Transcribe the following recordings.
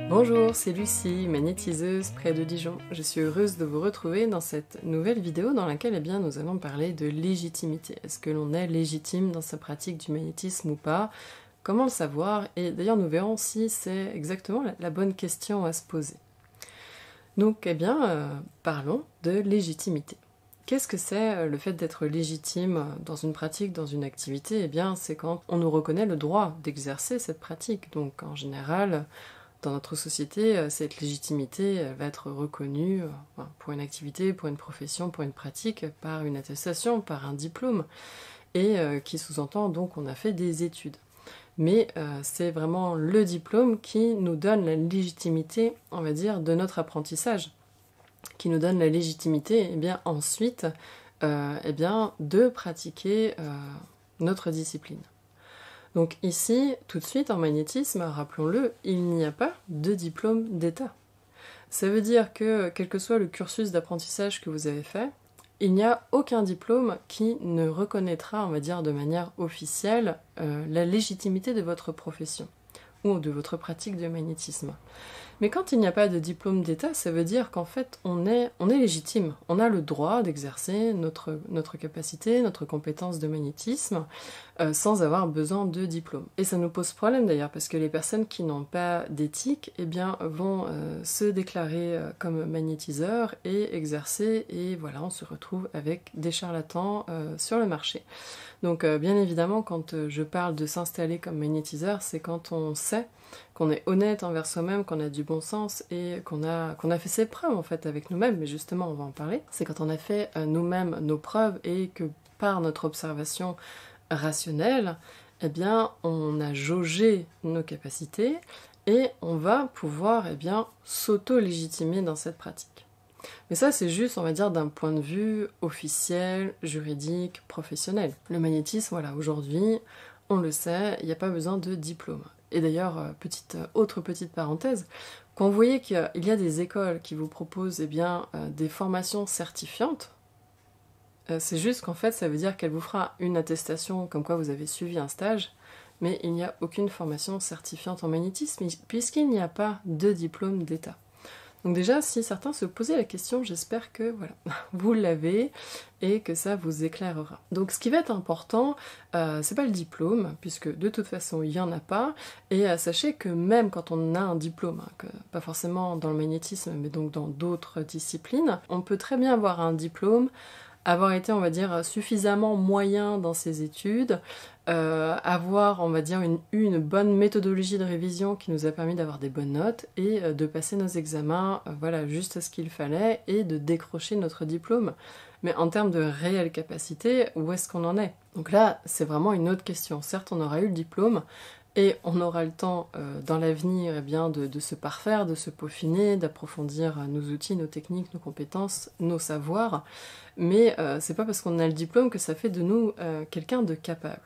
Bonjour, c'est Lucie, magnétiseuse près de Dijon. Je suis heureuse de vous retrouver dans cette nouvelle vidéo dans laquelle nous allons parler de légitimité. Est-ce que l'on est légitime dans sa pratique du magnétisme ou pas? Comment le savoir? Et d'ailleurs nous verrons si c'est exactement la bonne question à se poser. Donc parlons de légitimité. Qu'est-ce que c'est le fait d'être légitime dans une pratique, dans une activité? Eh bien c'est quand on nous reconnaît le droit d'exercer cette pratique. Donc en général, dans notre société, cette légitimité va être reconnue pour une activité, pour une profession, pour une pratique, par une attestation, par un diplôme, et qui sous-entend donc qu'on a fait des études. Mais c'est vraiment le diplôme qui nous donne la légitimité, on va dire, de notre apprentissage, qui nous donne la légitimité, ensuite, de pratiquer notre discipline. Donc ici, tout de suite, en magnétisme, rappelons-le, il n'y a pas de diplôme d'État. Ça veut dire que, quel que soit le cursus d'apprentissage que vous avez fait, il n'y a aucun diplôme qui ne reconnaîtra, on va dire, de manière officielle, la légitimité de votre profession ou de votre pratique de magnétisme. Mais quand il n'y a pas de diplôme d'État, ça veut dire qu'en fait, on est légitime. On a le droit d'exercer notre capacité, notre compétence de magnétisme, sans avoir besoin de diplôme. Et ça nous pose problème d'ailleurs, parce que les personnes qui n'ont pas d'éthique, vont se déclarer comme magnétiseurs et exercer, et voilà, on se retrouve avec des charlatans sur le marché. Donc bien évidemment, quand je parle de s'installer comme magnétiseur, c'est quand on sait qu'on est honnête envers soi-même, qu'on a du bon sens et qu'on a fait ses preuves en fait avec nous-mêmes, mais justement on va en parler. C'est quand on a fait nous-mêmes nos preuves et que par notre observation rationnelle, on a jaugé nos capacités et on va pouvoir s'auto-légitimer dans cette pratique. Mais ça, c'est juste, on va dire, d'un point de vue officiel, juridique, professionnel. Le magnétisme, voilà, aujourd'hui, on le sait, il n'y a pas besoin de diplôme. Et d'ailleurs, autre petite parenthèse, quand vous voyez qu'il y a des écoles qui vous proposent des formations certifiantes, c'est juste qu'en fait, ça veut dire qu'elle vous fera une attestation comme quoi vous avez suivi un stage, mais il n'y a aucune formation certifiante en magnétisme, puisqu'il n'y a pas de diplôme d'État. Donc déjà, si certains se posaient la question, j'espère que voilà, vous l'avez et que ça vous éclairera. Donc ce qui va être important, c'est pas le diplôme, puisque de toute façon il n'y en a pas, et sachez que même quand on a un diplôme, pas forcément dans le magnétisme, mais donc dans d'autres disciplines, on peut très bien avoir un diplôme, avoir été, on va dire, suffisamment moyen dans ses études, avoir, on va dire, une bonne méthodologie de révision qui nous a permis d'avoir des bonnes notes et de passer nos examens, voilà, juste ce qu'il fallait et de décrocher notre diplôme. Mais en termes de réelle capacité, où est-ce qu'on en est? Donc là, c'est vraiment une autre question. Certes, on aura eu le diplôme, et on aura le temps dans l'avenir de se parfaire, de se peaufiner, d'approfondir nos outils, nos techniques, nos compétences, nos savoirs, mais c'est pas parce qu'on a le diplôme que ça fait de nous quelqu'un de capable.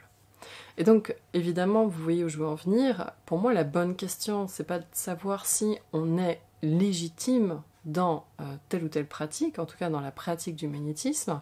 Et donc, évidemment, vous voyez où je veux en venir, pour moi la bonne question, c'est pas de savoir si on est légitime dans telle ou telle pratique, en tout cas dans la pratique du magnétisme,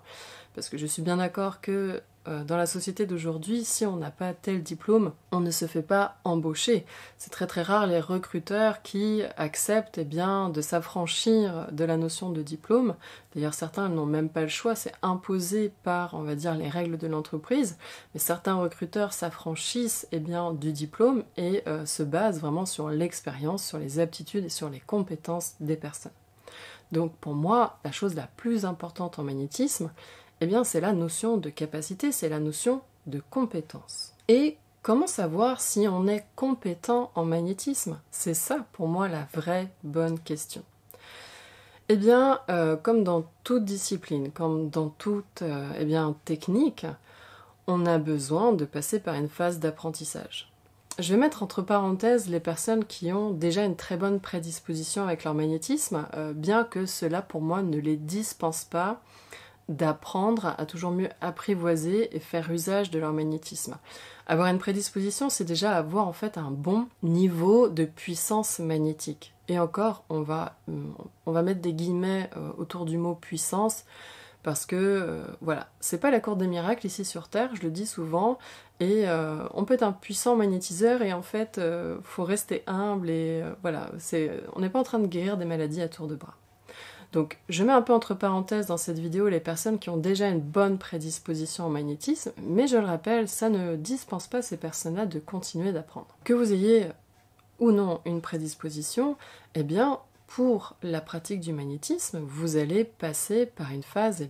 parce que je suis bien d'accord que dans la société d'aujourd'hui, si on n'a pas tel diplôme, on ne se fait pas embaucher. C'est très très rare les recruteurs qui acceptent de s'affranchir de la notion de diplôme. D'ailleurs, certains n'ont même pas le choix, c'est imposé par, on va dire, les règles de l'entreprise. Mais certains recruteurs s'affranchissent du diplôme et se basent vraiment sur l'expérience, sur les aptitudes et sur les compétences des personnes. Donc pour moi, la chose la plus importante en magnétisme, c'est la notion de capacité, c'est la notion de compétence. Et comment savoir si on est compétent en magnétisme? C'est ça, pour moi, la vraie bonne question. Comme dans toute discipline, comme dans toute technique, on a besoin de passer par une phase d'apprentissage. Je vais mettre entre parenthèses les personnes qui ont déjà une très bonne prédisposition avec leur magnétisme, bien que cela, pour moi, ne les dispense pas d'apprendre à toujours mieux apprivoiser et faire usage de leur magnétisme. Avoir une prédisposition, c'est déjà avoir en fait un bon niveau de puissance magnétique. Et encore, on va mettre des guillemets autour du mot puissance, Parce que, voilà, c'est pas la cour des miracles ici sur Terre, je le dis souvent, et on peut être un puissant magnétiseur, et en fait, faut rester humble, et voilà, on n'est pas en train de guérir des maladies à tour de bras. Donc, je mets un peu entre parenthèses dans cette vidéo les personnes qui ont déjà une bonne prédisposition au magnétisme, mais je le rappelle, ça ne dispense pas ces personnes-là de continuer d'apprendre. Que vous ayez ou non une prédisposition, eh bien, pour la pratique du magnétisme, vous allez passer par une phase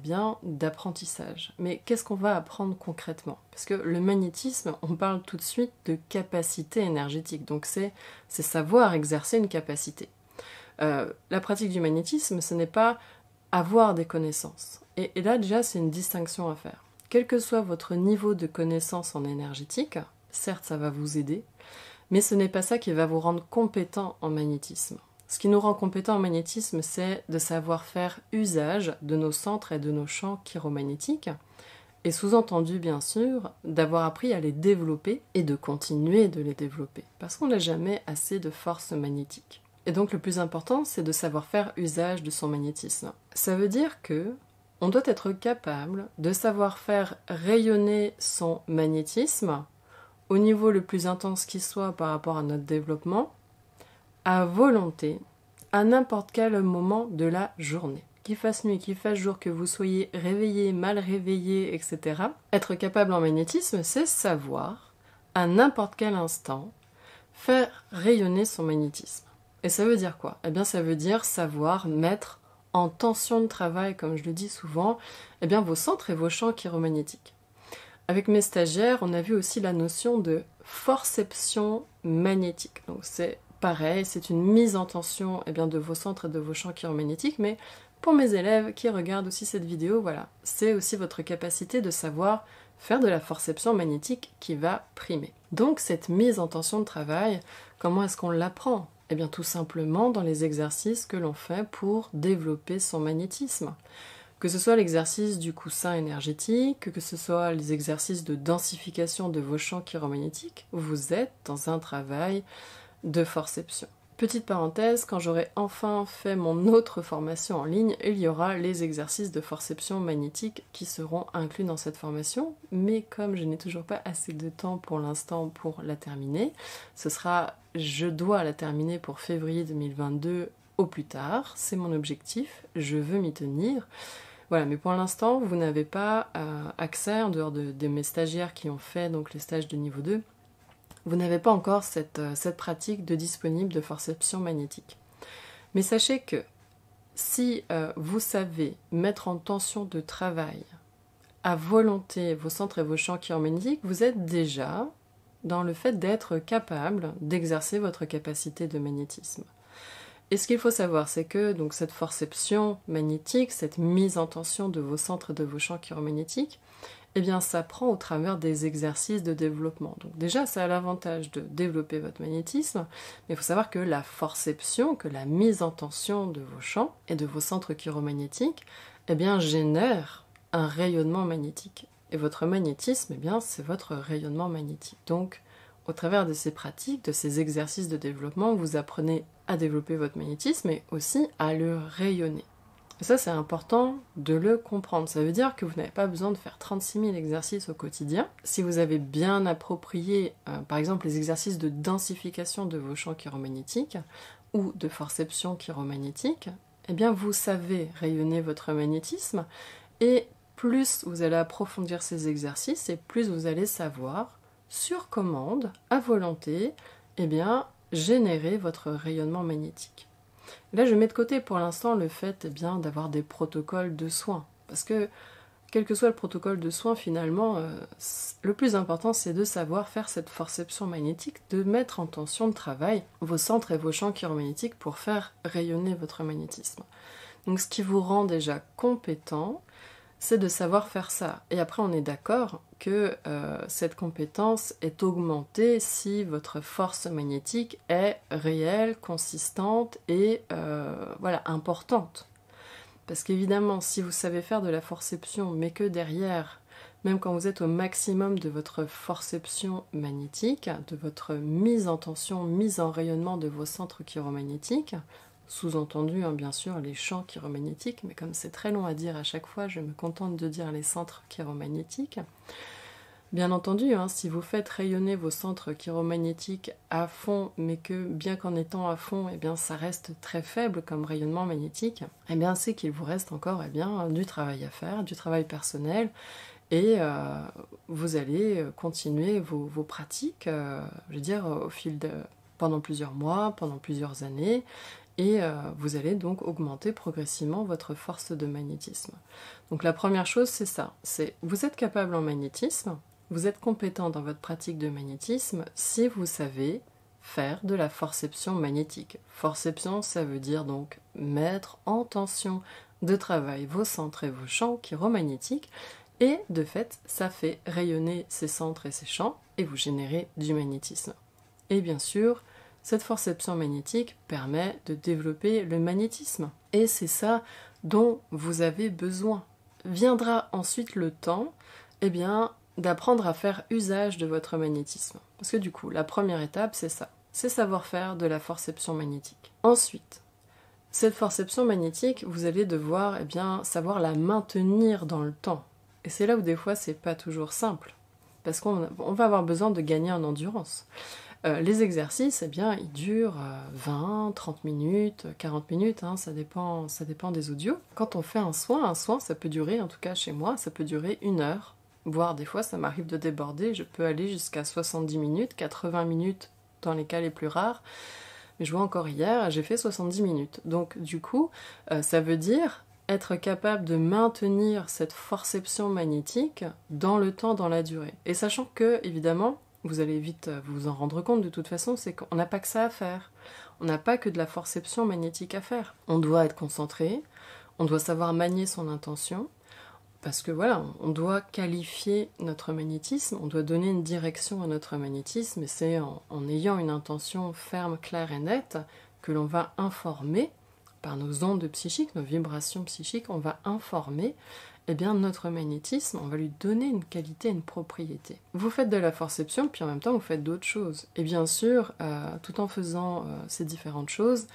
d'apprentissage. Mais qu'est-ce qu'on va apprendre concrètement? Parce que le magnétisme, on parle tout de suite de capacité énergétique, donc c'est savoir exercer une capacité. La pratique du magnétisme, ce n'est pas avoir des connaissances. Et là, déjà, c'est une distinction à faire. Quel que soit votre niveau de connaissance en énergétique, certes, ça va vous aider, mais ce n'est pas ça qui va vous rendre compétent en magnétisme. Ce qui nous rend compétent en magnétisme, c'est de savoir faire usage de nos centres et de nos champs chiromagnétiques, et sous-entendu, bien sûr, d'avoir appris à les développer et de continuer de les développer, parce qu'on n'a jamais assez de force magnétique. Et donc le plus important, c'est de savoir faire usage de son magnétisme. Ça veut dire que on doit être capable de savoir faire rayonner son magnétisme au niveau le plus intense qui soit par rapport à notre développement, à volonté, à n'importe quel moment de la journée. Qu'il fasse nuit, qu'il fasse jour, que vous soyez réveillé, mal réveillé, etc. Être capable en magnétisme, c'est savoir, à n'importe quel instant, faire rayonner son magnétisme. Et ça veut dire quoi? Eh bien, ça veut dire savoir mettre en tension de travail, comme je le dis souvent, eh bien, vos centres et vos champs chiromagnétiques. Avec mes stagiaires, on a vu aussi la notion de forception magnétique. Donc c'est pareil, c'est une mise en tension de vos centres et de vos champs chiromagnétiques, mais pour mes élèves qui regardent aussi cette vidéo, voilà, c'est aussi votre capacité de savoir faire de la forception magnétique qui va primer. Donc cette mise en tension de travail, comment est-ce qu'on l'apprend? Eh bien tout simplement dans les exercices que l'on fait pour développer son magnétisme. Que ce soit l'exercice du coussin énergétique, que ce soit les exercices de densification de vos champs chiromagnétiques, vous êtes dans un travail de forception. Petite parenthèse, quand j'aurai enfin fait mon autre formation en ligne, il y aura les exercices de forception magnétique qui seront inclus dans cette formation, mais comme je n'ai toujours pas assez de temps pour l'instant pour la terminer, je dois la terminer pour février 2022 au plus tard, c'est mon objectif, je veux m'y tenir. Voilà, mais pour l'instant, vous n'avez pas accès, en dehors de mes stagiaires qui ont fait donc les stages de niveau 2, vous n'avez pas encore cette pratique de disponible de forception magnétique. Mais sachez que si vous savez mettre en tension de travail à volonté vos centres et vos champs chiromagnétiques, vous êtes déjà dans le fait d'être capable d'exercer votre capacité de magnétisme. Et ce qu'il faut savoir, c'est que donc, cette forception magnétique, cette mise en tension de vos centres et de vos champs chiromagnétiques, eh bien ça prend au travers des exercices de développement. Donc déjà, ça a l'avantage de développer votre magnétisme, mais il faut savoir que la forception, que la mise en tension de vos champs et de vos centres chiromagnétiques, eh bien génère un rayonnement magnétique. Et votre magnétisme, eh bien c'est votre rayonnement magnétique. Donc, au travers de ces pratiques, de ces exercices de développement, vous apprenez à développer votre magnétisme et aussi à le rayonner. Et ça, c'est important de le comprendre. Ça veut dire que vous n'avez pas besoin de faire 36 000 exercices au quotidien. Si vous avez bien approprié, par exemple, les exercices de densification de vos champs chiromagnétiques ou de forception chiromagnétique, eh bien, vous savez rayonner votre magnétisme et plus vous allez approfondir ces exercices et plus vous allez savoir, sur commande, à volonté, eh bien, générer votre rayonnement magnétique. Là, je mets de côté pour l'instant le fait d'avoir des protocoles de soins. Parce que, quel que soit le protocole de soins, finalement, le plus important, c'est de savoir faire cette forception magnétique, de mettre en tension de travail vos centres et vos champs chiromagnétiques pour faire rayonner votre magnétisme. Donc, ce qui vous rend déjà compétent, c'est de savoir faire ça. Et après, on est d'accord que cette compétence est augmentée si votre force magnétique est réelle, consistante et importante. Parce qu'évidemment, si vous savez faire de la forception, mais que derrière, même quand vous êtes au maximum de votre forception magnétique, de votre mise en tension, mise en rayonnement de vos centres chiromagnétiques, sous-entendu, hein, bien sûr, les champs chiromagnétiques, mais comme c'est très long à dire à chaque fois, je me contente de dire les centres chiromagnétiques. Bien entendu, hein, si vous faites rayonner vos centres chiromagnétiques à fond, mais que bien qu'en étant à fond, eh bien, ça reste très faible comme rayonnement magnétique, eh bien, c'est qu'il vous reste encore eh bien, du travail à faire, du travail personnel, et vous allez continuer vos pratiques, je veux dire, pendant plusieurs mois, pendant plusieurs années, et vous allez donc augmenter progressivement votre force de magnétisme. Donc la première chose, c'est ça, c'est vous êtes capable en magnétisme, vous êtes compétent dans votre pratique de magnétisme si vous savez faire de la forception magnétique. Forception, ça veut dire donc mettre en tension de travail vos centres et vos champs chiromagnétiques, et de fait, ça fait rayonner ces centres et ces champs, et vous générez du magnétisme. Et bien sûr, cette forception magnétique permet de développer le magnétisme. Et c'est ça dont vous avez besoin. Viendra ensuite le temps, eh bien, d'apprendre à faire usage de votre magnétisme. Parce que du coup, la première étape, c'est ça. C'est savoir faire de la forception magnétique. Ensuite, cette forception magnétique, vous allez devoir eh bien, savoir la maintenir dans le temps. Et c'est là où des fois, c'est pas toujours simple. Parce qu'on va avoir besoin de gagner en endurance. Les exercices, eh bien, ils durent 20, 30 minutes, 40 minutes, hein, ça dépend des audios. Quand on fait un soin, ça peut durer, en tout cas chez moi, ça peut durer 1 heure. Voire des fois, ça m'arrive de déborder, je peux aller jusqu'à 70 minutes, 80 minutes dans les cas les plus rares. Mais je vois encore hier, j'ai fait 70 minutes. Donc du coup, ça veut dire être capable de maintenir cette forception magnétique dans le temps, dans la durée. Et sachant que, évidemment, vous allez vite vous en rendre compte de toute façon, c'est qu'on n'a pas que ça à faire. On n'a pas que de la forception magnétique à faire. On doit être concentré, on doit savoir manier son intention, parce que voilà, on doit qualifier notre magnétisme, on doit donner une direction à notre magnétisme, et c'est en ayant une intention ferme, claire et nette que l'on va informer, par nos ondes psychiques, nos vibrations psychiques, on va informer eh bien, notre magnétisme, on va lui donner une qualité, une propriété. Vous faites de la forception, puis en même temps vous faites d'autres choses. Et bien sûr, tout en faisant ces différentes choses,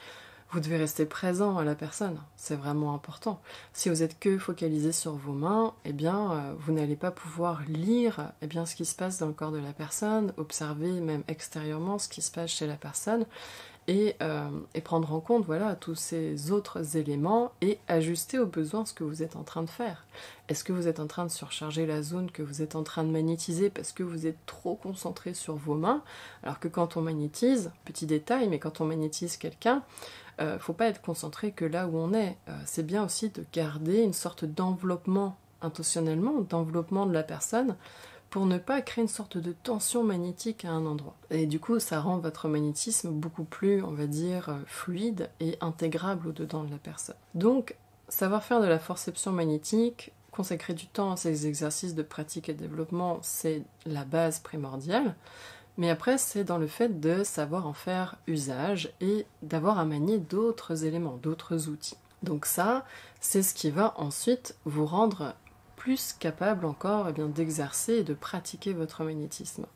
vous devez rester présent à la personne, c'est vraiment important. Si vous êtes que focalisé sur vos mains, eh bien, vous n'allez pas pouvoir lire eh bien, ce qui se passe dans le corps de la personne, observer même extérieurement ce qui se passe chez la personne, et prendre en compte voilà, tous ces autres éléments et ajuster aux besoins ce que vous êtes en train de faire. Est-ce que vous êtes en train de surcharger la zone que vous êtes en train de magnétiser parce que vous êtes trop concentré sur vos mains, alors que quand on magnétise, petit détail, mais quand on magnétise quelqu'un, faut pas être concentré que là où on est. C'est bien aussi de garder une sorte d'enveloppement intentionnellement, d'enveloppement de la personne, pour ne pas créer une sorte de tension magnétique à un endroit. Et du coup, ça rend votre magnétisme beaucoup plus, on va dire, fluide et intégrable au-dedans de la personne. Donc, savoir faire de la forception magnétique, consacrer du temps à ces exercices de pratique et de développement, c'est la base primordiale. Mais après, c'est dans le fait de savoir en faire usage et d'avoir à manier d'autres éléments, d'autres outils. Donc ça, c'est ce qui va ensuite vous rendre plus capable encore d'exercer et de pratiquer votre magnétisme.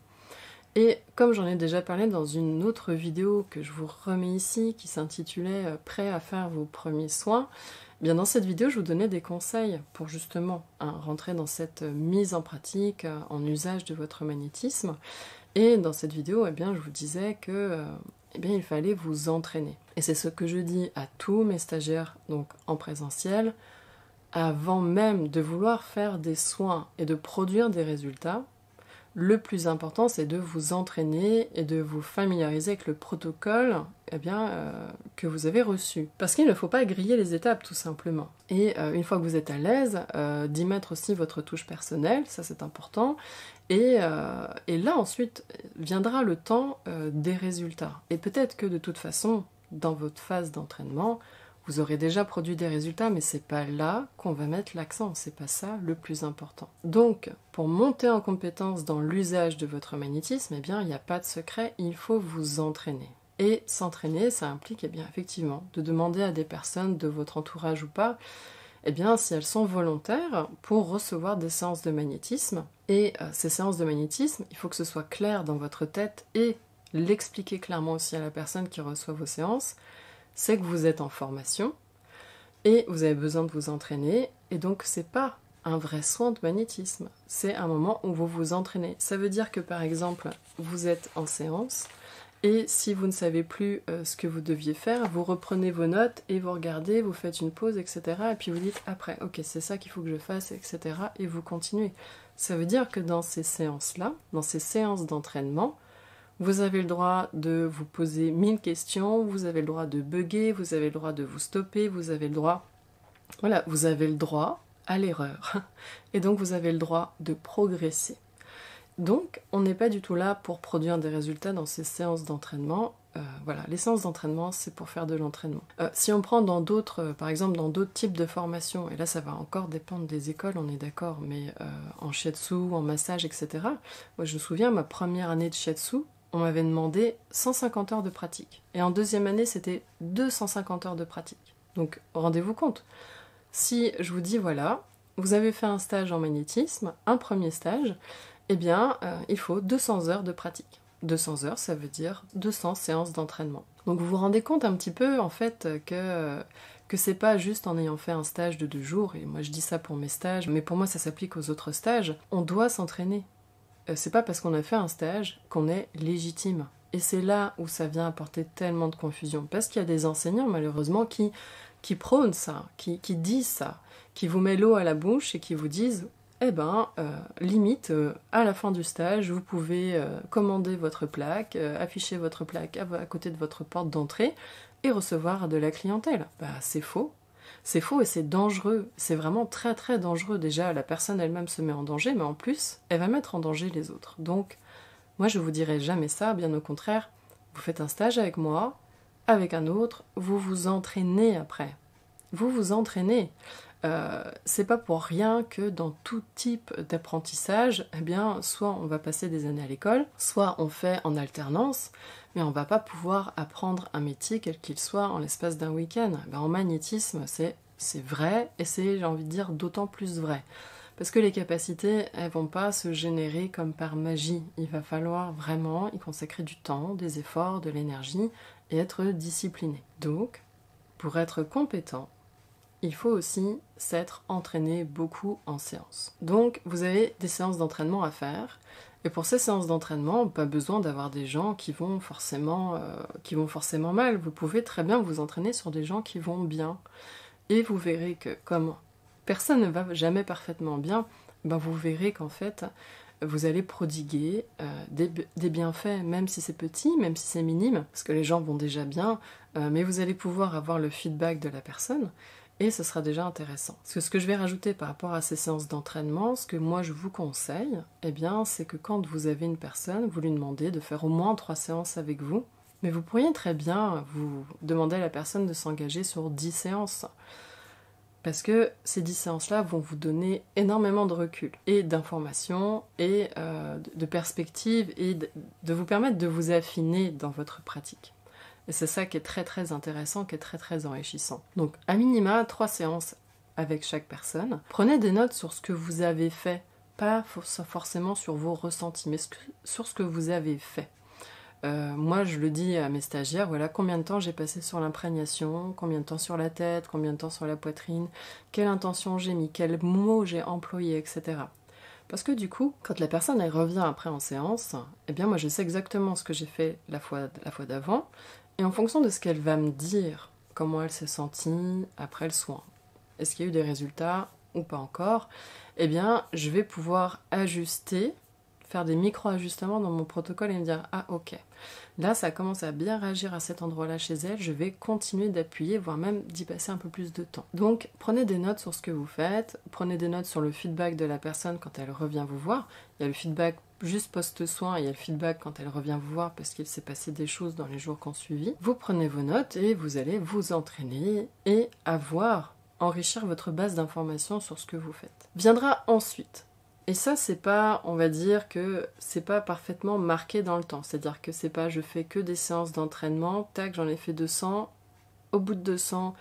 Et comme j'en ai déjà parlé dans une autre vidéo que je vous remets ici, qui s'intitulait « Prêt à faire vos premiers soins », bien dans cette vidéo, je vous donnais des conseils pour justement rentrer dans cette mise en pratique, en usage de votre magnétisme. Et dans cette vidéo, je vous disais que il fallait vous entraîner. Et c'est ce que je dis à tous mes stagiaires, donc en présentiel, avant même de vouloir faire des soins et de produire des résultats, le plus important c'est de vous entraîner et de vous familiariser avec le protocole que vous avez reçu. Parce qu'il ne faut pas griller les étapes tout simplement. Et une fois que vous êtes à l'aise, d'y mettre aussi votre touche personnelle, ça c'est important. Et là ensuite viendra le temps des résultats. Et peut-être que de toute façon, dans votre phase d'entraînement, vous aurez déjà produit des résultats, mais c'est pas là qu'on va mettre l'accent, c'est pas ça le plus important. Donc, pour monter en compétence dans l'usage de votre magnétisme, il n'y a pas de secret, il faut vous entraîner. Et s'entraîner, ça implique effectivement de demander à des personnes de votre entourage ou pas, si elles sont volontaires pour recevoir des séances de magnétisme. Et ces séances de magnétisme, il faut que ce soit clair dans votre tête et l'expliquer clairement aussi à la personne qui reçoit vos séances. c'est que vous êtes en formation et vous avez besoin de vous entraîner, et donc c'est pas un vrai soin de magnétisme, c'est un moment où vous vous entraînez. Ça veut dire que par exemple, vous êtes en séance, et si vous ne savez plus ce que vous deviez faire, vous reprenez vos notes et vous regardez, vous faites une pause, etc. Et puis vous dites après, ok, c'est ça qu'il faut que je fasse, etc. Et vous continuez. Ça veut dire que dans ces séances-là, dans ces séances d'entraînement, vous avez le droit de vous poser 1000 questions, vous avez le droit de bugger, vous avez le droit de vous stopper, vous avez le droit... Voilà, vous avez le droit à l'erreur. Et donc vous avez le droit de progresser. Donc, on n'est pas du tout là pour produire des résultats dans ces séances d'entraînement. Voilà, les séances d'entraînement, c'est pour faire de l'entraînement. Si on prend dans d'autres, par exemple dans d'autres types de formations, et là ça va encore dépendre des écoles, on est d'accord, mais en shiatsu, en massage, etc. Moi je me souviens, ma première année de shiatsu, on m'avait demandé 150 heures de pratique. Et en deuxième année, c'était 250 heures de pratique. Donc, rendez-vous compte. Si je vous dis, voilà, vous avez fait un stage en magnétisme, un premier stage, eh bien, il faut 200 heures de pratique. 200 heures, ça veut dire 200 séances d'entraînement. Donc vous vous rendez compte un petit peu, en fait, que c'est pas juste en ayant fait un stage de 2 jours, et moi je dis ça pour mes stages, mais pour moi ça s'applique aux autres stages, on doit s'entraîner. C'est pas parce qu'on a fait un stage qu'on est légitime. Et c'est là où ça vient apporter tellement de confusion. Parce qu'il y a des enseignants, malheureusement, qui prônent ça, qui disent ça, qui vous mettent l'eau à la bouche et qui vous disent eh ben, limite, à la fin du stage, vous pouvez commander votre plaque, afficher votre plaque à côté de votre porte d'entrée et recevoir de la clientèle. Bah, c'est faux. C'est faux et c'est dangereux. C'est vraiment très très dangereux. Déjà, la personne elle-même se met en danger, mais en plus, elle va mettre en danger les autres. Donc, moi, je vous dirai jamais ça, bien au contraire. Vous faites un stage avec moi, avec un autre, vous vous entraînez après. Vous vous entraînez. C'est pas pour rien que dans tout type d'apprentissage, eh bien, soit on va passer des années à l'école, soit on fait en alternance, mais on va pas pouvoir apprendre un métier quel qu'il soit en l'espace d'un week-end. Ben, en magnétisme, c'est vrai, et c'est, j'ai envie de dire, d'autant plus vrai. Parce que les capacités, elles vont pas se générer comme par magie. Il va falloir vraiment y consacrer du temps, des efforts, de l'énergie, et être discipliné. Donc, pour être compétent, il faut aussi s'être entraîné beaucoup en séance. Donc, vous avez des séances d'entraînement à faire. Et pour ces séances d'entraînement, pas besoin d'avoir des gens qui vont forcément mal. Vous pouvez très bien vous entraîner sur des gens qui vont bien. Et vous verrez que, comme personne ne va jamais parfaitement bien, ben vous verrez qu'en fait, vous allez prodiguer des bienfaits, même si c'est petit, même si c'est minime, parce que les gens vont déjà bien, mais vous allez pouvoir avoir le feedback de la personne, et ce sera déjà intéressant. Parce que ce que je vais rajouter par rapport à ces séances d'entraînement, ce que moi je vous conseille, eh bien, c'est que quand vous avez une personne, vous lui demandez de faire au moins 3 séances avec vous, mais vous pourriez très bien vous demander à la personne de s'engager sur 10 séances. Parce que ces 10 séances-là vont vous donner énormément de recul, et d'informations, et de perspectives, et de vous permettre de vous affiner dans votre pratique. Et c'est ça qui est très très intéressant, qui est très très enrichissant. Donc à minima, 3 séances avec chaque personne. Prenez des notes sur ce que vous avez fait, pas forcément sur vos ressentis, mais sur ce que vous avez fait. Moi je le dis à mes stagiaires, voilà combien de temps j'ai passé sur l'imprégnation, combien de temps sur la tête, combien de temps sur la poitrine, quelle intention j'ai mis, quels mots j'ai employés, etc. Parce que du coup, quand la personne elle revient après en séance, eh bien moi je sais exactement ce que j'ai fait la fois d'avant, et en fonction de ce qu'elle va me dire, comment elle s'est sentie après le soin, est-ce qu'il y a eu des résultats ou pas encore, eh bien je vais pouvoir ajuster, faire des micro-ajustements dans mon protocole et me dire « Ah ok, là ça commence à bien réagir à cet endroit-là chez elle, je vais continuer d'appuyer, voire même d'y passer un peu plus de temps. » Donc prenez des notes sur ce que vous faites, prenez des notes sur le feedback de la personne quand elle revient vous voir. Il y a le feedback juste post-soin, et il y a le feedback quand elle revient vous voir parce qu'il s'est passé des choses dans les jours qui ont suivi. Vous prenez vos notes et vous allez vous entraîner et enrichir votre base d'informations sur ce que vous faites. Viendra ensuite. Et ça, c'est pas, on va dire que c'est pas parfaitement marqué dans le temps. C'est-à-dire que c'est pas je fais que des séances d'entraînement, tac, j'en ai fait 200, au bout de 200,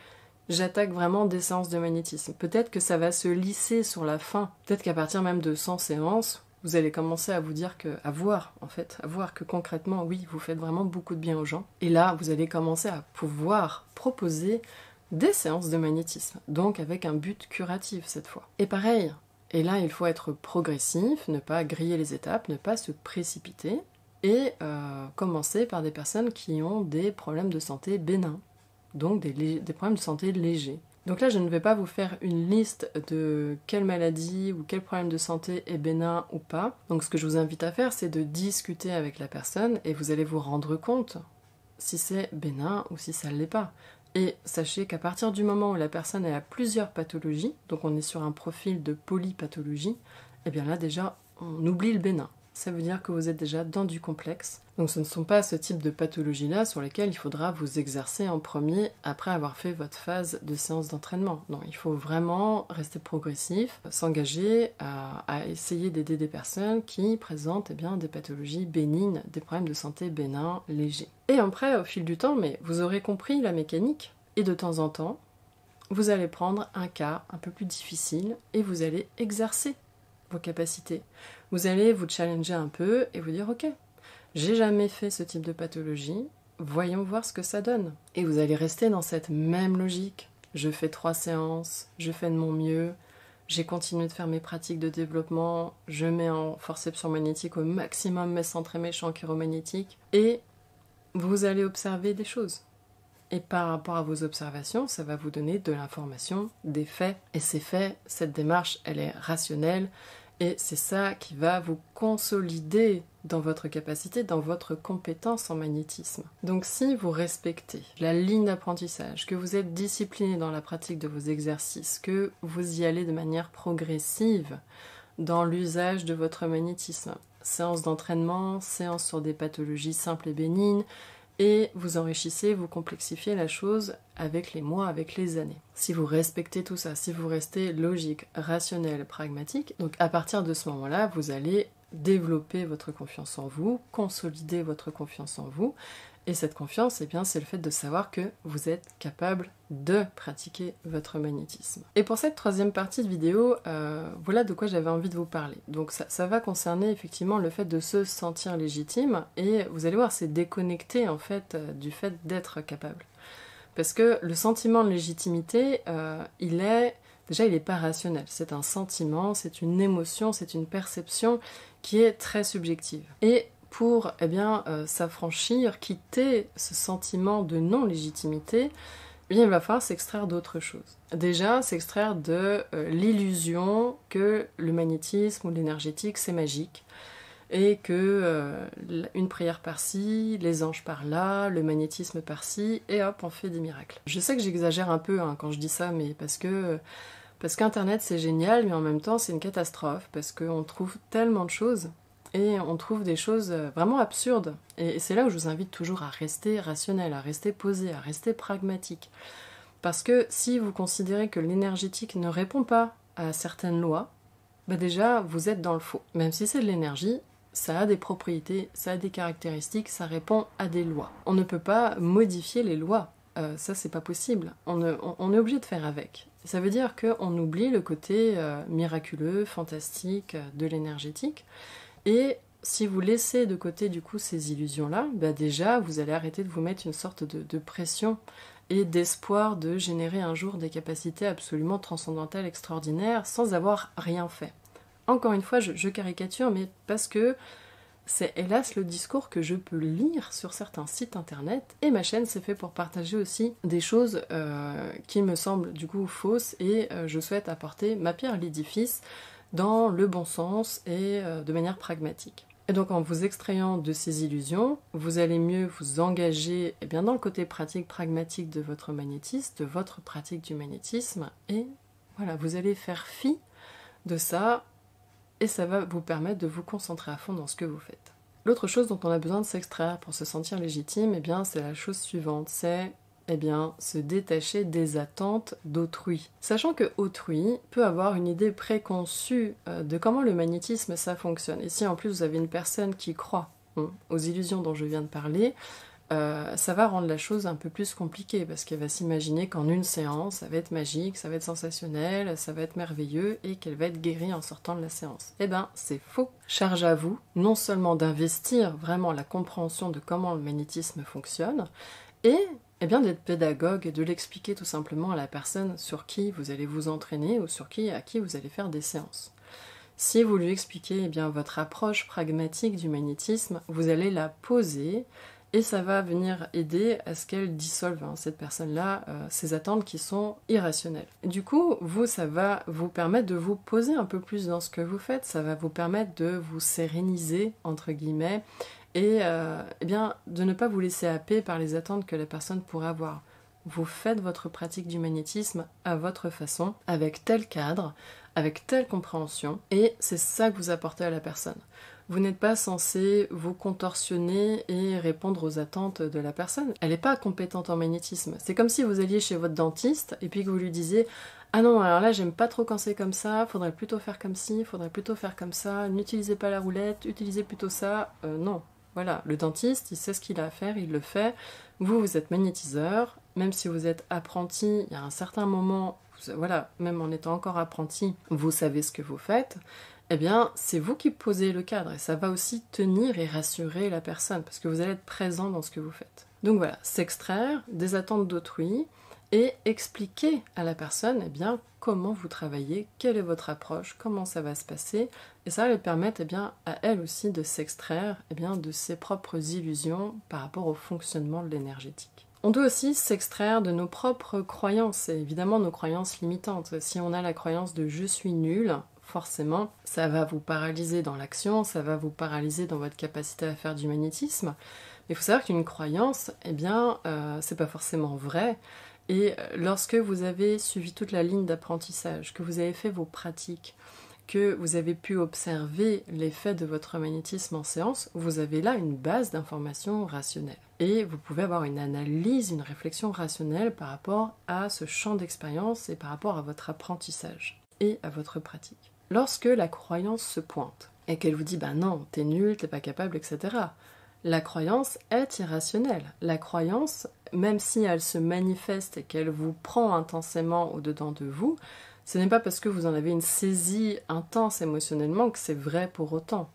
j'attaque vraiment des séances de magnétisme. Peut-être que ça va se lisser sur la fin. Peut-être qu'à partir même de 100 séances, vous allez commencer à vous dire à voir que concrètement, oui, vous faites vraiment beaucoup de bien aux gens. Et là, vous allez commencer à pouvoir proposer des séances de magnétisme, donc avec un but curatif cette fois. Et pareil, et là, il faut être progressif, ne pas griller les étapes, ne pas se précipiter, et commencer par des personnes qui ont des problèmes de santé bénins, donc des problèmes de santé légers. Donc là, je ne vais pas vous faire une liste de quelle maladie ou quel problème de santé est bénin ou pas. Donc ce que je vous invite à faire, c'est de discuter avec la personne et vous allez vous rendre compte si c'est bénin ou si ça ne l'est pas. Et sachez qu'à partir du moment où la personne a plusieurs pathologies, donc on est sur un profil de polypathologie, et bien là déjà, on oublie le bénin. Ça veut dire que vous êtes déjà dans du complexe. Donc ce ne sont pas ce type de pathologie-là sur lesquelles il faudra vous exercer en premier après avoir fait votre phase de séance d'entraînement. Non, il faut vraiment rester progressif, s'engager à essayer d'aider des personnes qui présentent des pathologies bénignes, des problèmes de santé bénins légers. Et après, au fil du temps, mais vous aurez compris la mécanique, et de temps en temps, vous allez prendre un cas un peu plus difficile et vous allez exercer vos capacités. Vous allez vous challenger un peu et vous dire ok, j'ai jamais fait ce type de pathologie, voyons voir ce que ça donne. Et vous allez rester dans cette même logique. Je fais 3 séances, je fais de mon mieux, j'ai continué de faire mes pratiques de développement, je mets en forception magnétique au maximum mes centres et mes champs chiromagnétiques, et vous allez observer des choses. Et par rapport à vos observations, ça va vous donner de l'information, des faits. Et ces faits, cette démarche, elle est rationnelle. Et c'est ça qui va vous consolider dans votre capacité, dans votre compétence en magnétisme. Donc si vous respectez la ligne d'apprentissage, que vous êtes discipliné dans la pratique de vos exercices, que vous y allez de manière progressive dans l'usage de votre magnétisme, séance d'entraînement, séance sur des pathologies simples et bénignes, et vous enrichissez, vous complexifiez la chose avec les mois, avec les années. Si vous respectez tout ça, si vous restez logique, rationnel, pragmatique, donc à partir de ce moment-là, vous allez développer votre confiance en vous, consolider votre confiance en vous, et cette confiance, c'est le fait de savoir que vous êtes capable de pratiquer votre magnétisme. Et pour cette troisième partie de vidéo, voilà de quoi j'avais envie de vous parler. Donc ça va concerner effectivement le fait de se sentir légitime, et vous allez voir, c'est déconnecté en fait du fait d'être capable. Parce que le sentiment de légitimité, il n'est pas rationnel. C'est un sentiment, c'est une émotion, c'est une perception qui est très subjective. Et pour s'affranchir, quitter ce sentiment de non-légitimité, il va falloir s'extraire d'autre chose. Déjà, s'extraire de l'illusion que le magnétisme ou l'énergétique, c'est magique, et que une prière par-ci, les anges par-là, le magnétisme par-ci, et hop, on fait des miracles. Je sais que j'exagère un peu quand je dis ça, mais parce qu'Internet c'est génial, mais en même temps c'est une catastrophe, parce qu'on trouve tellement de choses, et on trouve des choses vraiment absurdes. Et c'est là où je vous invite toujours à rester rationnel, à rester posé, à rester pragmatique. Parce que si vous considérez que l'énergétique ne répond pas à certaines lois, déjà vous êtes dans le faux. Même si c'est de l'énergie, ça a des propriétés, ça a des caractéristiques, ça répond à des lois. On ne peut pas modifier les lois, ça c'est pas possible. On est obligé de faire avec. Ça veut dire qu'on oublie le côté miraculeux, fantastique de l'énergétique. Et si vous laissez de côté du coup ces illusions-là, déjà vous allez arrêter de vous mettre une sorte de pression et d'espoir de générer un jour des capacités absolument transcendantales, extraordinaires, sans avoir rien fait. Encore une fois, je caricature, mais parce que c'est hélas le discours que je peux lire sur certains sites internet, et ma chaîne c'est fait pour partager aussi des choses qui me semblent du coup fausses, et je souhaite apporter ma pierre à l'édifice dans le bon sens et de manière pragmatique. Et donc en vous extrayant de ces illusions, vous allez mieux vous engager dans le côté pratique, pragmatique de votre magnétisme, de votre pratique du magnétisme, et voilà, vous allez faire fi de ça, et ça va vous permettre de vous concentrer à fond dans ce que vous faites. L'autre chose dont on a besoin de s'extraire pour se sentir légitime, c'est la chose suivante, c'est se détacher des attentes d'autrui. Sachant que autrui peut avoir une idée préconçue de comment le magnétisme ça fonctionne. Et si en plus vous avez une personne qui croit aux illusions dont je viens de parler, ça va rendre la chose un peu plus compliquée parce qu'elle va s'imaginer qu'en une séance, ça va être magique, ça va être sensationnel, ça va être merveilleux et qu'elle va être guérie en sortant de la séance. Eh ben, c'est faux. Charge à vous, non seulement d'investir vraiment la compréhension de comment le magnétisme fonctionne et eh bien d'être pédagogue et de l'expliquer tout simplement à la personne sur qui vous allez vous entraîner ou à qui vous allez faire des séances. Si vous lui expliquez eh bien, votre approche pragmatique du magnétisme, vous allez la poser et ça va venir aider à ce qu'elle dissolve, cette personne-là, ses attentes qui sont irrationnelles. Du coup, ça va vous permettre de vous poser un peu plus dans ce que vous faites, ça va vous permettre de vous séréniser, entre guillemets, et eh bien, de ne pas vous laisser happer par les attentes que la personne pourrait avoir. Vous faites votre pratique du magnétisme à votre façon, avec tel cadre, avec telle compréhension, et c'est ça que vous apportez à la personne. Vous n'êtes pas censé vous contorsionner et répondre aux attentes de la personne. Elle n'est pas compétente en magnétisme. C'est comme si vous alliez chez votre dentiste et puis que vous lui disiez « Ah non, alors là, j'aime pas trop quand c'est comme ça, faudrait plutôt faire comme ci, faudrait plutôt faire comme ça, n'utilisez pas la roulette, utilisez plutôt ça. » Non. Voilà, le dentiste, il sait ce qu'il a à faire, il le fait. Vous êtes magnétiseur, même si vous êtes apprenti, il y a un certain moment, voilà, même en étant encore apprenti, vous savez ce que vous faites. Eh bien, c'est vous qui posez le cadre et ça va aussi tenir et rassurer la personne parce que vous allez être présent dans ce que vous faites. Donc voilà, s'extraire des attentes d'autrui et expliquer à la personne eh bien, comment vous travaillez, quelle est votre approche, comment ça va se passer et ça va lui permettre eh bien, à elle aussi de s'extraire eh bien, de ses propres illusions par rapport au fonctionnement de l'énergétique. On doit aussi s'extraire de nos propres croyances, et évidemment nos croyances limitantes. Si on a la croyance de « je suis nul », forcément, ça va vous paralyser dans l'action, ça va vous paralyser dans votre capacité à faire du magnétisme. Mais il faut savoir qu'une croyance, eh bien, c'est pas forcément vrai. Et lorsque vous avez suivi toute la ligne d'apprentissage, que vous avez fait vos pratiques, que vous avez pu observer l'effet de votre magnétisme en séance, vous avez là une base d'information rationnelle. Et vous pouvez avoir une analyse, une réflexion rationnelle par rapport à ce champ d'expérience et par rapport à votre apprentissage et à votre pratique. Lorsque la croyance se pointe et qu'elle vous dit « bah non, t'es nul, t'es pas capable, etc. » La croyance est irrationnelle. La croyance, même si elle se manifeste et qu'elle vous prend intensément au-dedans de vous, ce n'est pas parce que vous en avez une saisie intense émotionnellement que c'est vrai pour autant.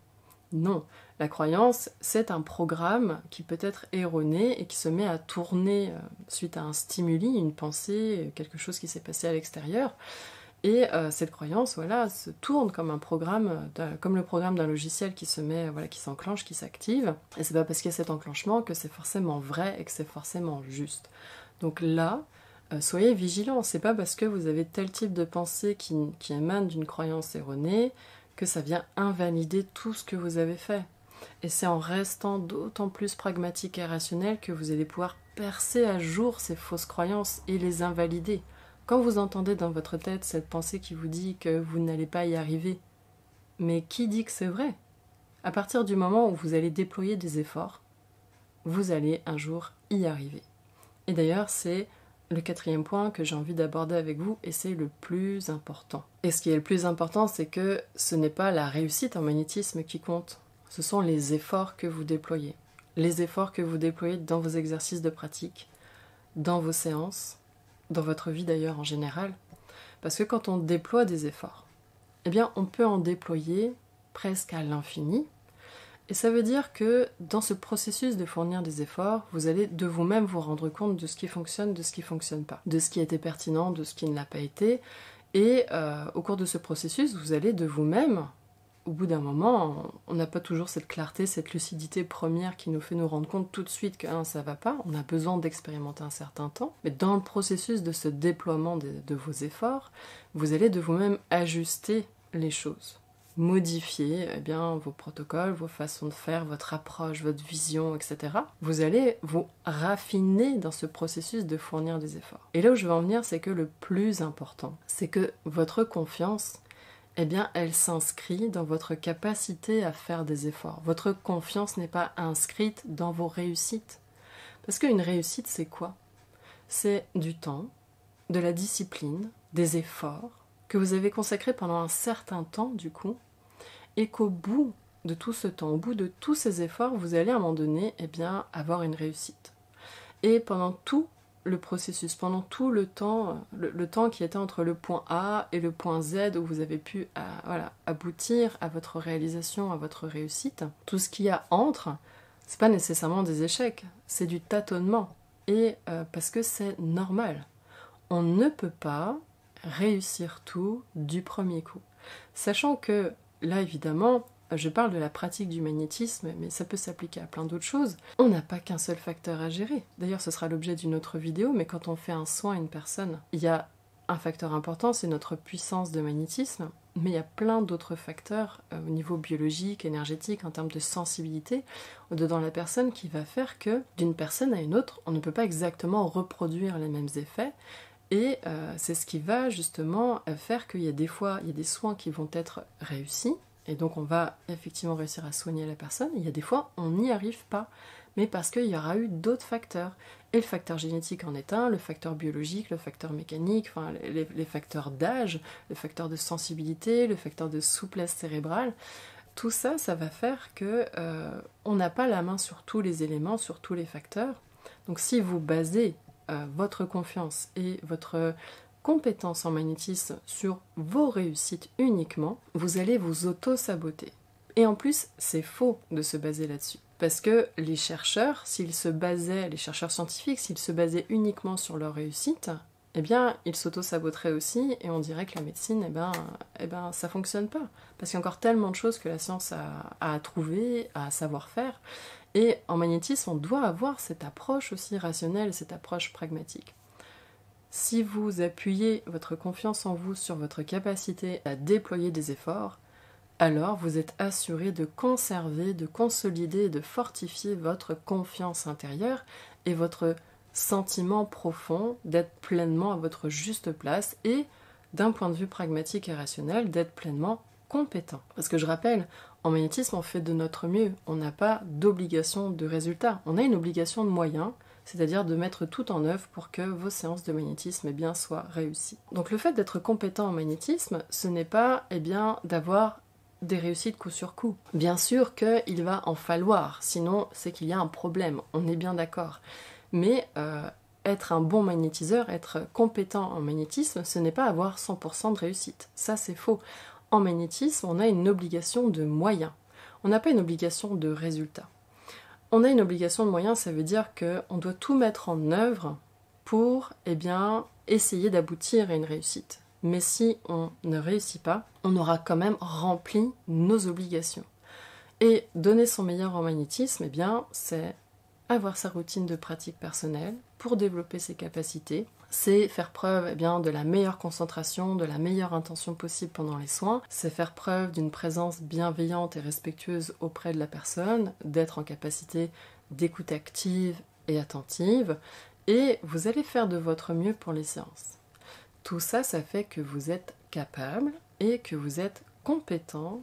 Non, la croyance, c'est un programme qui peut être erroné et qui se met à tourner suite à un stimuli, une pensée, quelque chose qui s'est passé à l'extérieur. Et cette croyance, voilà, se tourne comme un programme, comme le programme d'un logiciel qui se met, voilà, qui s'enclenche, qui s'active. Et c'est pas parce qu'il y a cet enclenchement que c'est forcément vrai et que c'est forcément juste. Donc là, soyez vigilants. C'est pas parce que vous avez tel type de pensée qui émane d'une croyance erronée que ça vient invalider tout ce que vous avez fait. Et c'est en restant d'autant plus pragmatique et rationnel que vous allez pouvoir percer à jour ces fausses croyances et les invalider. Quand vous entendez dans votre tête cette pensée qui vous dit que vous n'allez pas y arriver, mais qui dit que c'est vrai? À partir du moment où vous allez déployer des efforts, vous allez un jour y arriver. Et d'ailleurs, c'est le 4e point que j'ai envie d'aborder avec vous, et c'est le plus important. Et ce qui est le plus important, c'est que ce n'est pas la réussite en magnétisme qui compte, ce sont les efforts que vous déployez. Les efforts que vous déployez dans vos exercices de pratique, dans vos séances, dans votre vie d'ailleurs en général, parce que quand on déploie des efforts, eh bien on peut en déployer presque à l'infini, et ça veut dire que dans ce processus de fournir des efforts, vous allez de vous-même vous rendre compte de ce qui fonctionne, de ce qui ne fonctionne pas, de ce qui a été pertinent, de ce qui ne l'a pas été, et au cours de ce processus, vous allez de vous-même, au bout d'un moment, on n'a pas toujours cette clarté, cette lucidité première qui nous fait nous rendre compte tout de suite que ça va pas, on a besoin d'expérimenter un certain temps, mais dans le processus de ce déploiement de vos efforts, vous allez de vous-même ajuster les choses, modifier vos protocoles, vos façons de faire, votre approche, votre vision, etc. Vous allez vous raffiner dans ce processus de fournir des efforts. Et là où je veux en venir, c'est que le plus important, c'est que votre confiance, eh bien, elle s'inscrit dans votre capacité à faire des efforts. Votre confiance n'est pas inscrite dans vos réussites. Parce qu'une réussite, c'est quoi? C'est du temps, de la discipline, des efforts que vous avez consacrés pendant un certain temps, du coup, et qu'au bout de tout ce temps, au bout de tous ces efforts, vous allez à un moment donné avoir une réussite. Et pendant tout le processus, pendant tout le temps qui était entre le point A et le point Z où vous avez pu aboutir à votre réalisation, à votre réussite, tout ce qu'il y a entre, c'est pas nécessairement des échecs, c'est du tâtonnement. Et parce que c'est normal. On ne peut pas réussir tout du premier coup. Sachant que, là évidemment, je parle de la pratique du magnétisme, mais ça peut s'appliquer à plein d'autres choses. On n'a pas qu'un seul facteur à gérer. D'ailleurs, ce sera l'objet d'une autre vidéo, mais quand on fait un soin à une personne, il y a un facteur important, c'est notre puissance de magnétisme, mais il y a plein d'autres facteurs au niveau biologique, énergétique, en termes de sensibilité, dedans la personne qui va faire que, d'une personne à une autre, on ne peut pas exactement reproduire les mêmes effets, et c'est ce qui va justement faire qu'il y a des fois, il y a des soins qui vont être réussis, et donc on va effectivement réussir à soigner la personne. Il y a des fois, on n'y arrive pas, mais parce qu'il y aura eu d'autres facteurs. Et le facteur génétique en est un, le facteur biologique, le facteur mécanique, enfin les facteurs d'âge, le facteur de sensibilité, le facteur de souplesse cérébrale. Tout ça, ça va faire que on n'a pas la main sur tous les éléments, sur tous les facteurs. Donc si vous basez votre confiance et votre compétence en magnétisme sur vos réussites uniquement, vous allez vous auto-saboter. Et en plus, c'est faux de se baser là-dessus. Parce que les chercheurs, les chercheurs scientifiques, s'ils se basaient uniquement sur leur réussite, eh bien, ils s'auto-saboteraient aussi, et on dirait que la médecine, ça fonctionne pas. Parce qu'il y a encore tellement de choses que la science a à trouver, à savoir faire. Et en magnétisme, on doit avoir cette approche aussi rationnelle, cette approche pragmatique. Si vous appuyez votre confiance en vous sur votre capacité à déployer des efforts, alors vous êtes assuré de conserver, de consolider, de fortifier votre confiance intérieure et votre sentiment profond d'être pleinement à votre juste place et, d'un point de vue pragmatique et rationnel, d'être pleinement compétent. Parce que je rappelle, en magnétisme, on fait de notre mieux. On n'a pas d'obligation de résultat. On a une obligation de moyens, c'est-à-dire de mettre tout en œuvre pour que vos séances de magnétisme soient réussies. Donc le fait d'être compétent en magnétisme, ce n'est pas d'avoir des réussites coup sur coup. Bien sûr qu'il va en falloir, sinon c'est qu'il y a un problème, on est bien d'accord. Mais être un bon magnétiseur, être compétent en magnétisme, ce n'est pas avoir 100% de réussite. Ça c'est faux. En magnétisme, on a une obligation de moyens. On n'a pas une obligation de résultat. On a une obligation de moyens, ça veut dire qu'on doit tout mettre en œuvre pour essayer d'aboutir à une réussite. Mais si on ne réussit pas, on aura quand même rempli nos obligations. Et donner son meilleur en magnétisme, c'est avoir sa routine de pratique personnelle pour développer ses capacités. C'est faire preuve de la meilleure concentration, de la meilleure intention possible pendant les soins. C'est faire preuve d'une présence bienveillante et respectueuse auprès de la personne, d'être en capacité d'écoute active et attentive. Et vous allez faire de votre mieux pour les séances. Tout ça, ça fait que vous êtes capable et que vous êtes compétent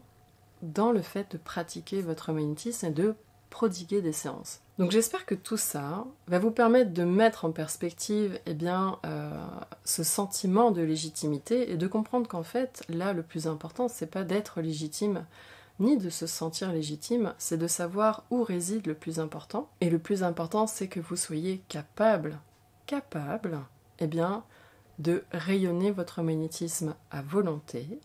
dans le fait de pratiquer votre magnétisme et de prodiguer des séances. Donc j'espère que tout ça va vous permettre de mettre en perspective ce sentiment de légitimité et de comprendre qu'en fait, là, le plus important, c'est pas d'être légitime ni de se sentir légitime, c'est de savoir où réside le plus important. Et le plus important, c'est que vous soyez capable de rayonner votre magnétisme à volonté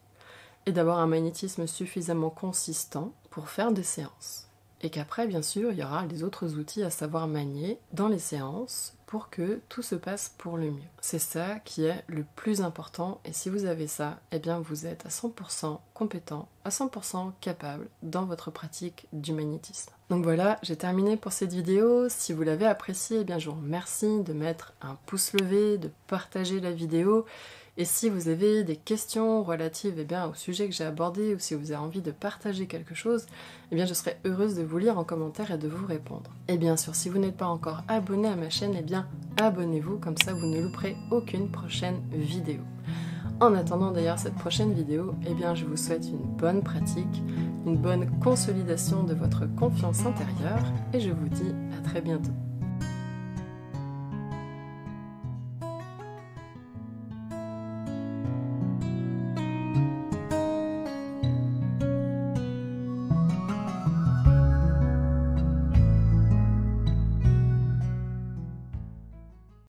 et d'avoir un magnétisme suffisamment consistant pour faire des séances. Et qu'après, bien sûr, il y aura les autres outils à savoir manier dans les séances pour que tout se passe pour le mieux. C'est ça qui est le plus important, et si vous avez ça, vous êtes à 100% compétent, à 100% capable dans votre pratique du magnétisme. Donc voilà, j'ai terminé pour cette vidéo. Si vous l'avez appréciée, je vous remercie de mettre un pouce levé, de partager la vidéo. Et si vous avez des questions relatives au sujet que j'ai abordé ou si vous avez envie de partager quelque chose, je serai heureuse de vous lire en commentaire et de vous répondre. Et bien sûr, si vous n'êtes pas encore abonné à ma chaîne, abonnez-vous, comme ça vous ne louperez aucune prochaine vidéo. En attendant d'ailleurs cette prochaine vidéo, je vous souhaite une bonne pratique, une bonne consolidation de votre confiance intérieure et je vous dis à très bientôt.